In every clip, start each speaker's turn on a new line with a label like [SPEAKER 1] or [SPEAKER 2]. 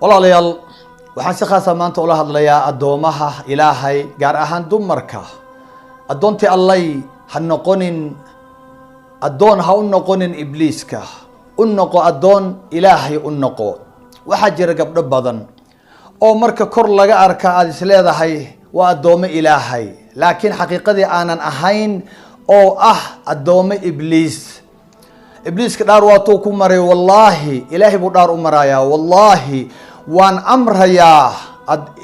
[SPEAKER 1] walaalayaal waxaan si khaas ah maanta ula hadlayaa addoomaha ilaahay gaar ahaan dumarka. addoontii allay ha noqonin addoon, ha u noqonin ibliiska, u noqo addoon ilaahay u noqo. waxaa jira gabdho badan oo marka kor laga arka aad is leedahay waa addoomo ilaahay, laakiin xaqiiqadii aanan ahayn oo ah addoomo ibliis. ibliiska dhaar waatuu ku maray, wallaahi ilaahay buu dhaar u marayaa, wallaahi waan amrayaa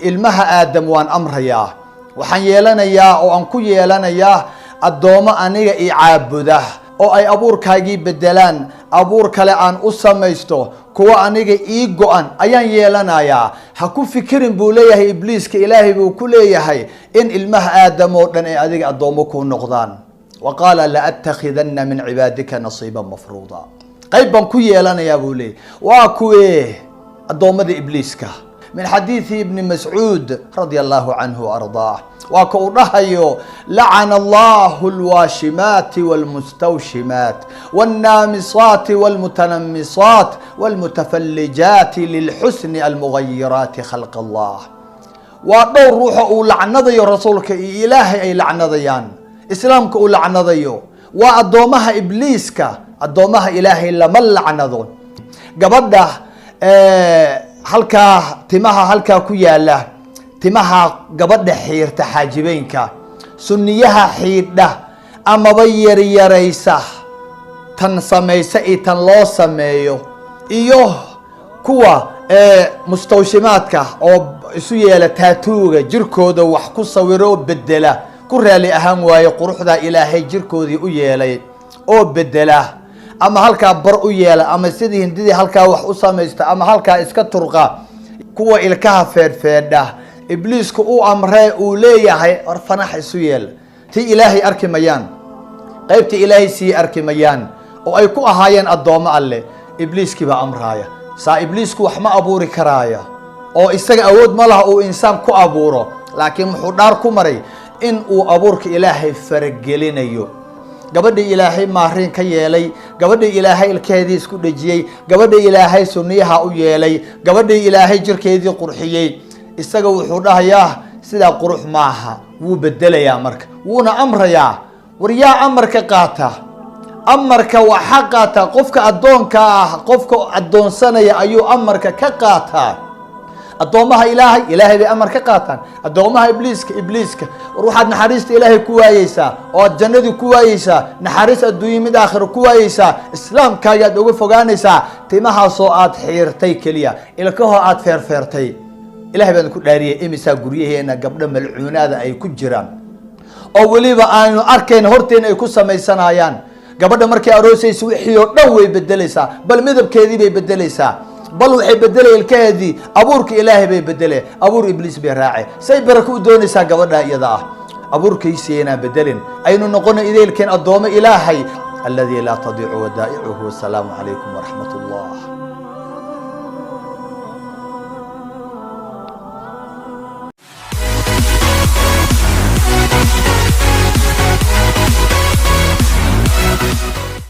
[SPEAKER 1] ilmaha aadam, waan amrayaa, waxaan yeelanayaa oo aan ku yeelanayaa addoomo aniga i caabuda oo ay abuurkaagii bedelaan, abuur kale aan u samaysto, kuwa aniga ii go-an ayaan yeelanayaa. ha ku fikirin buu leeyahay ibliiska, ilaahay buu ku leeyahay in ilmaha aadam oo dhan ay adiga addoomo ku noqdaan. wa qaala la attakhidana min cibaadika nasiiban mafruuda, qayb baan ku yeelanayaa buu leeyahy. waa kuwee addoommada ibliiska? min xadiidi ibni mascuud radia allahu canhu ardaah, waa ka uu dhahayo lacana allahu alwaashimaati walmustawshimaat walnaamisaati walmutanamisaat walmutafallijaati lilxusni almugayiraati khalq allah. waa dhowr ruuxa uu lacnadayo rasuulka iyo ilaahay ay lacnadayaan, islaamka uu lacnadayo. waa addoomaha ibliiska, addoomaha ilaahay lama lacnado. gabadha halkaa timaha halkaa ku yaala, timaha gabadha xiirta xaajibeynka, sunniyaha xiidha amaba yaryaraysa, tan samaysa iyo tan loo sameeyo, iyo kuwa mustawshimaadka oo isu yeela taatuuga, jirkooda wax ku sawiro oo bedela, ku raali ahaan waaye quruxda ilaahay jirkoodii u yeelay oo bedela, ama halkaa bar u yeela, ama sidii hindidii halkaa wax u samaysta, ama halkaa iska turqa. kuwa ilkaha feedhfeedha ibliisku u amree uu leeyahay war fanax isu yeel, tii ilaahay arki mayaan, qaybtii ilaahay sii arki mayaan oo ay ku ahaayeen addoomo alle. ibliiskii baa amraaya. saa ibliisku wax ma abuuri karaaya oo isaga awood ma laha uu insaan ku abuuro, laakiin muxuu dhaar ku maray in uu abuurka ilaahay faragelinayo. gabadhii ilaahay maariin ka yeelay, gabadhii ilaahay ilkeedii isku dhejiyey, gabadhii ilaahay sunniyaha u yeelay, gabadhii ilaahay jirkeedii qurxiyey, isaga wuxuu dhahayaa sidaa qurux maaha, wuu bedelayaa marka, wuuna amrayaa. war yaa amarka qaata? amarka waxaa qaata qofka addoonka ah, qofka addoonsanaya ayuu amarka ka qaataa. addoomaha ilaahay bay amar ka qaataan. addoomaha ibliiska war waxaad naxariista ilaahay ku waayeysaa, oo aad jannadii ku waayeysaa, naxariis adduunye mid aakhiro ku waayeysaa, islaamkaaga aad uga fogaanaysaa timahaasoo aad xiirtay keliya, ilkahoo aad feerfeertay. ilahay baan ku dhaariyay imisaa guryaheena gabdho malcuunaada ay ku jiraan oo weliba aanu arkayn horteena ay ku samaysanayaan. gabadha markay aroosaysa wixii oo dhan way bedelaysaa, bal midabkeedii bay bedelaysaa, bal waxay bedelay ilkaheedii, abuurka ilaahay bay bedele, abuur ibliis bay raace. say barako u doonaysaa gabadha iyada ah? abuurkaysi inaan bedelin, aynu noqono idaylkeen addoomo ilaahay. alladii laa tadiicu wadaa'icuhu. wasalaamu calaykum waraxmat ullah.